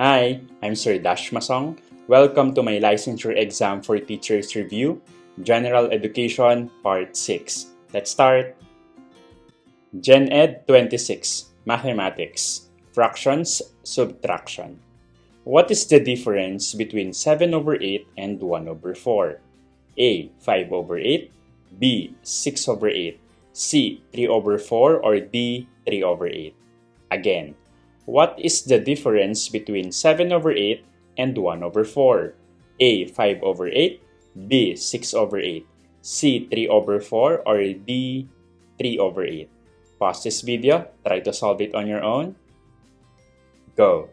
Hi, I'm Sir Dash Masong. Welcome to my licensure exam for teachers review, General Education Part 6. Let's start. Gen Ed 26, Mathematics, Fractions, Subtraction. What is the difference between 7 over 8 and 1 over 4? A. 5 over 8, B. 6 over 8, C. 3 over 4, or D. 3 over 8? Again, what is the difference between 7 over 8 and 1 over 4? A. 5 over 8, B. 6 over 8, C. 3 over 4, or D. 3 over 8? Pause this video, try to solve it on your own. Go!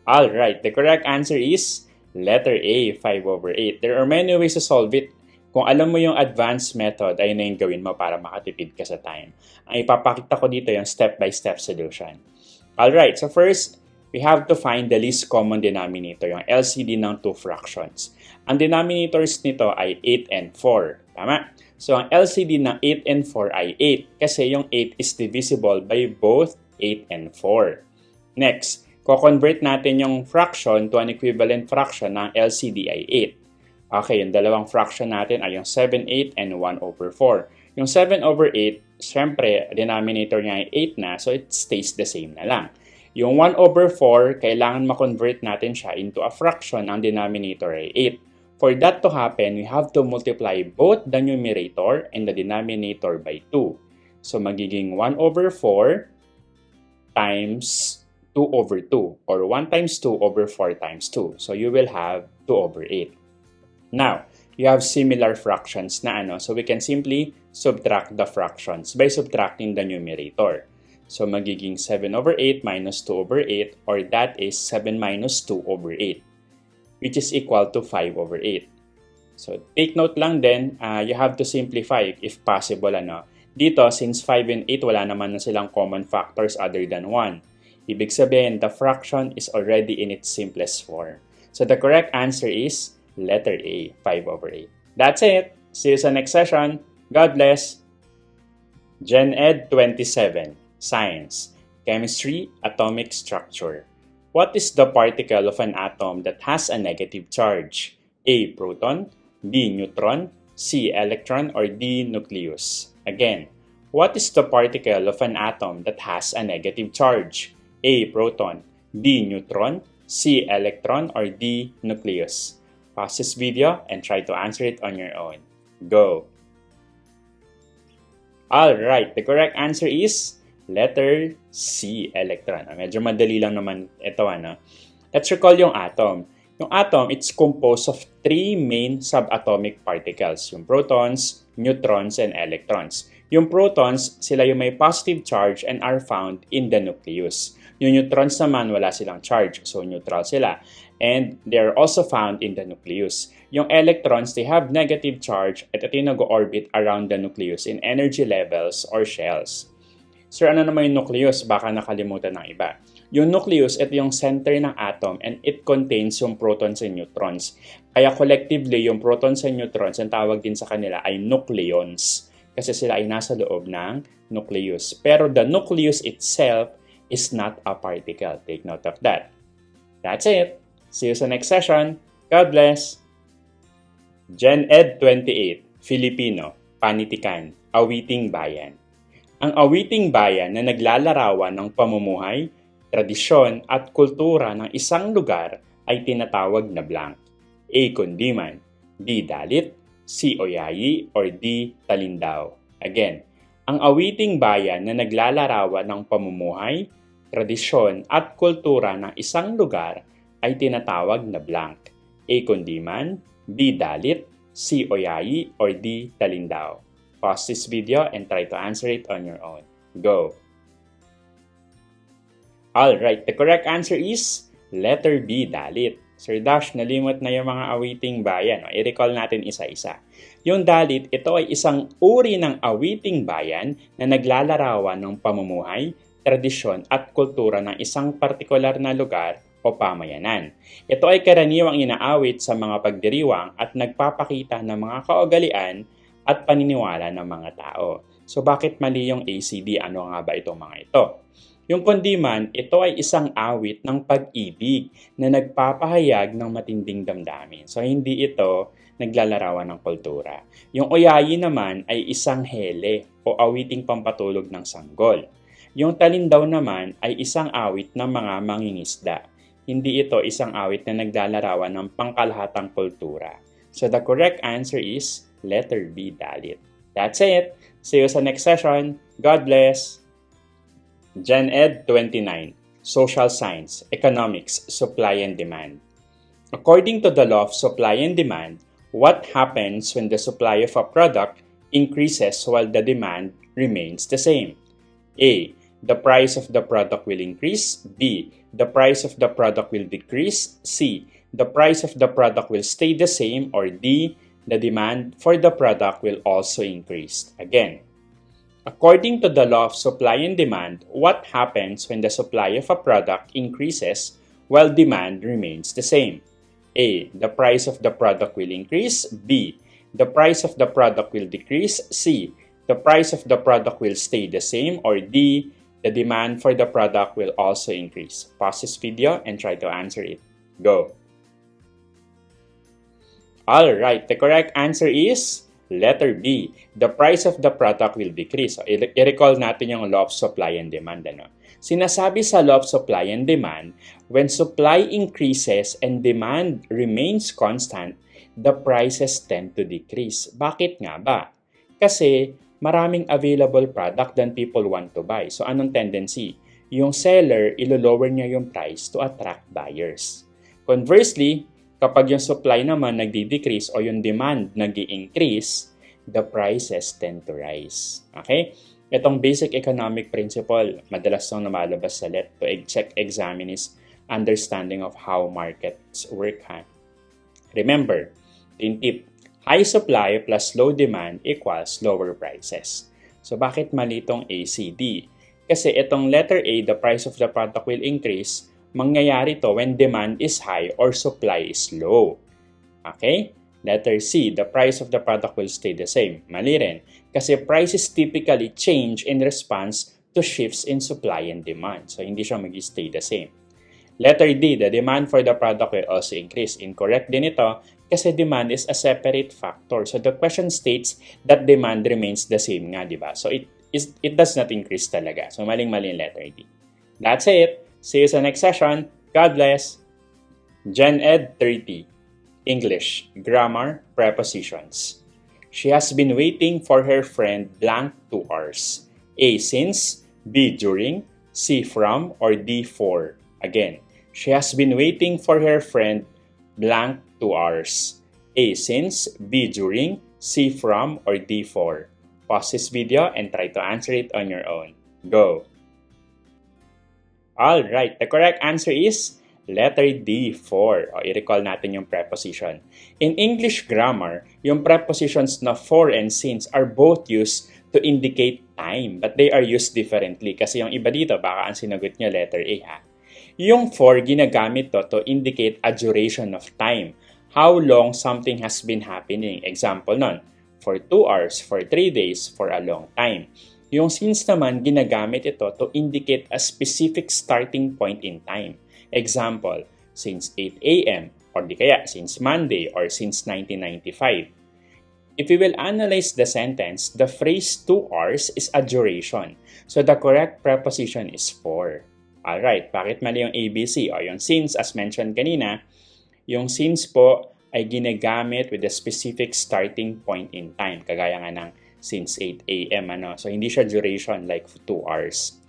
Alright, the correct answer is letter A, 5 over 8. There are many ways to solve it. Kung alam mo yung advanced method, ayun na yung gawin mo para makatipid ka sa time. Ang ipapakita ko dito yung step-by-step solution. Alright, so first, we have to find the least common denominator, yung LCD ng two fractions. Ang denominators nito ay 8 and 4. Tama? So, ang LCD ng 8 and 4 ay 8 kasi yung 8 is divisible by both 8 and 4. Next, ko-convert natin yung fraction to an equivalent fraction ng LCD ay 8. Okay, yung dalawang fraction natin ay yung 7, 8, and 1 over 4. Yung 7 over 8, syempre, denominator niya ay 8 na, so it stays the same na lang. Yung 1 over 4, kailangan ma-convert natin siya into a fraction, ang denominator ay 8. For that to happen, we have to multiply both the numerator and the denominator by 2. So, magiging 1 over 4 times 2 over 2, or 1 times 2 over 4 times 2. So, you will have 2 over 8. Now, you have similar fractions na so we can simply subtract the fractions by subtracting the numerator. So, magiging 7 over 8 minus 2 over 8, or that is 7 minus 2 over 8, which is equal to 5 over 8. So, take note lang din, you have to simplify if possible. Dito, since 5 and 8, wala naman na silang common factors other than 1. Ibig sabihin, the fraction is already in its simplest form. So, the correct answer is letter A, 5 over 8. That's it. See you sa next session. God bless. Gen Ed 27, Science, Chemistry, Atomic Structure. What is the particle of an atom that has a negative charge? A. Proton, B. Neutron, C. Electron, or D. Nucleus? Again, what is the particle of an atom that has a negative charge? A. Proton, B. Neutron, C. Electron, or D. Nucleus? Pause this video and try to answer it on your own. Go! Alright, the correct answer is letter C, electron. Medyo madali lang naman ito, Let's recall yung atom. Yung atom, it's composed of 3 main subatomic particles, yung protons, neutrons, and electrons. Yung protons, sila yung may positive charge and are found in the nucleus. Yung neutrons naman, wala silang charge, so neutral sila. And they're also found in the nucleus. Yung electrons, they have negative charge at ito yung nag-orbit around the nucleus in energy levels or shells. Sir, ano naman yung nucleus? Baka nakalimutan ng iba. Yung nucleus, ito yung center ng atom and it contains yung protons and neutrons. Kaya collectively, yung protons and neutrons, ang tawag din sa kanila ay nucleons. Kasi sila ay nasa loob ng nucleus. Pero the nucleus itself is not a particle. Take note of that. That's it. See you sa next session. God bless. Gen Ed 28, Filipino, Panitikan, Awiting Bayan. Ang awiting bayan na naglalarawan ng pamumuhay, tradisyon at kultura ng isang lugar ay tinatawag na blank. A. Kundiman, B. Dalit, C. Oyayi, or D. Talindaw. Again, ang awiting bayan na naglalarawan ng pamumuhay, tradisyon at kultura ng isang lugar ay tinatawag na blank. A. Kundiman, B. Dalit, C. Oyayi, or D. Talindaw. Pause this video and try to answer it on your own. Go! Alright, the correct answer is letter B. Dalit. Sir Dash, nalimot na yung mga awiting bayan. I-recall natin isa-isa. Yung Dalit, ito ay isang uri ng awiting bayan na naglalarawan ng pamumuhay, tradisyon at kultura ng isang partikular na lugar o pamayanan. Ito ay karaniwang inaawit sa mga pagdiriwang at nagpapakita ng mga kaugalian at paniniwala ng mga tao. So bakit mali yung ACD? Ano nga ba itong mga ito? Yung kundiman, ito ay isang awit ng pag-ibig na nagpapahayag ng matinding damdamin. So, hindi ito naglalarawan ng kultura. Yung oyayi naman ay isang hele o awiting pampatulog ng sanggol. Yung talindaw naman ay isang awit ng mga mangingisda. Hindi ito isang awit na naglalarawan ng pangkalahatang kultura. So, the correct answer is letter B, Dalit. That's it. See you sa next session. God bless. Gen Ed 29, Social Science, Economics, Supply and Demand. According to the law of supply and demand, what happens when the supply of a product increases while the demand remains the same? A. The price of the product will increase. B. The price of the product will decrease. C. The price of the product will stay the same. Or D. The demand for the product will also increase. Again, according to the law of supply and demand, what happens when the supply of a product increases while demand remains the same? A. The price of the product will increase. B. The price of the product will decrease. C. The price of the product will stay the same. Or D. The demand for the product will also increase. Pause this video and try to answer it. Go! Alright, the correct answer is letter B. The price of the product will decrease. So, i-recall natin yung law of supply and demand. Ano? Sinasabi sa law of supply and demand, when supply increases and demand remains constant, the prices tend to decrease. Bakit nga ba? Kasi maraming available product than people want to buy. So, anong tendency? Yung seller, ilo-lower niya yung price to attract buyers. Conversely, kapag yung supply naman nagdi-decrease o yung demand nag-i-increase, the prices tend to rise. Okay? Itong basic economic principle, madalas nang namalabas sa LET to check examinees understanding of how markets work. Remember, tin tip, high supply plus low demand equals lower prices. So, bakit mali itong ACD? Kasi itong letter A, the price of the product will increase, mangyayari to when demand is high or supply is low. Okay? Letter C, the price of the product will stay the same. Mali rin. Kasi prices typically change in response to shifts in supply and demand. So, hindi siya mag-stay the same. Letter D, the demand for the product will also increase. Incorrect din ito kasi demand is a separate factor. So, the question states that demand remains the same nga, di ba? So, it does not increase talaga. So, maling-mali letter D. That's it. See you sa next session. God bless. Gen Ed 30, English, Grammar, Prepositions. She has been waiting for her friend blank 2 hours. A. Since, B. During, C. From, or D. For. Again, she has been waiting for her friend blank 2 hours. A. Since, B. During, C. From, or D. For. Pause this video and try to answer it on your own. Go! Alright, the correct answer is letter D, for. O, i-recall natin yung preposition. In English grammar, yung prepositions na for and since are both used to indicate time, but they are used differently. Kasi yung iba dito, baka ang sinagot niya letter A, ha? Yung for, ginagamit to indicate a duration of time. How long something has been happening. Example nun, for 2 hours, for 3 days, for a long time. Yung since naman, ginagamit ito to indicate a specific starting point in time. Example, since 8 a.m. or di kaya since Monday or since 1995. If we will analyze the sentence, the phrase 2 hours is a duration. So the correct preposition is for. Alright, bakit mali yung ABC? O yung since, as mentioned kanina, yung since po ay ginagamit with a specific starting point in time. Kagaya nga ng since 8 a.m. So, hindi siya duration like 2 hours.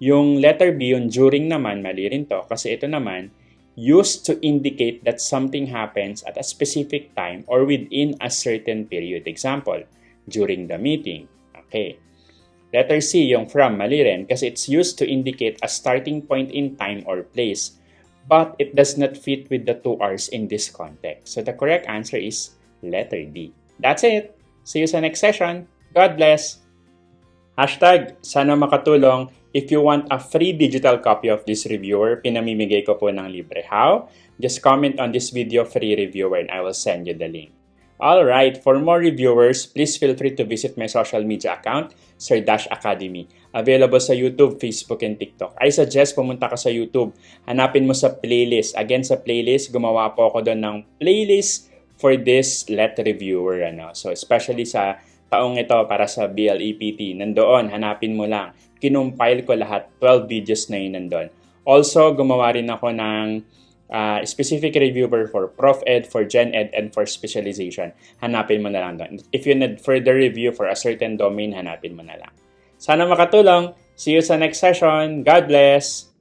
Yung letter B, yung during naman, mali rin to. Kasi ito naman, used to indicate that something happens at a specific time or within a certain period. Example, during the meeting. Okay. Letter C, yung from, mali rin. Kasi it's used to indicate a starting point in time or place. But it does not fit with the 2 hours in this context. So, the correct answer is letter D. That's it. See you sa next session. God bless! Hashtag, sana makatulong. If you want a free digital copy of this reviewer, pinamimigay ko po ng libre. How? Just comment on this video, free reviewer, and I will send you the link. Alright, for more reviewers, please feel free to visit my social media account, Sir Dash Academy. Available sa YouTube, Facebook, and TikTok. I suggest pumunta ka sa YouTube. Hanapin mo sa playlist. Again, sa playlist, gumawa po ako doon ng playlist for this Let Reviewer. So, especially sa taong ito para sa BLEPT. Nandoon, hanapin mo lang. Kinumpile ko lahat. 12 videos na yun nandoon. Also, gumawa rin ako ng specific reviewer for Prof Ed, for Gen Ed, and for specialization. Hanapin mo na lang doon. If you need further review for a certain domain, hanapin mo na lang. Sana makatulong. See you sa next session. God bless!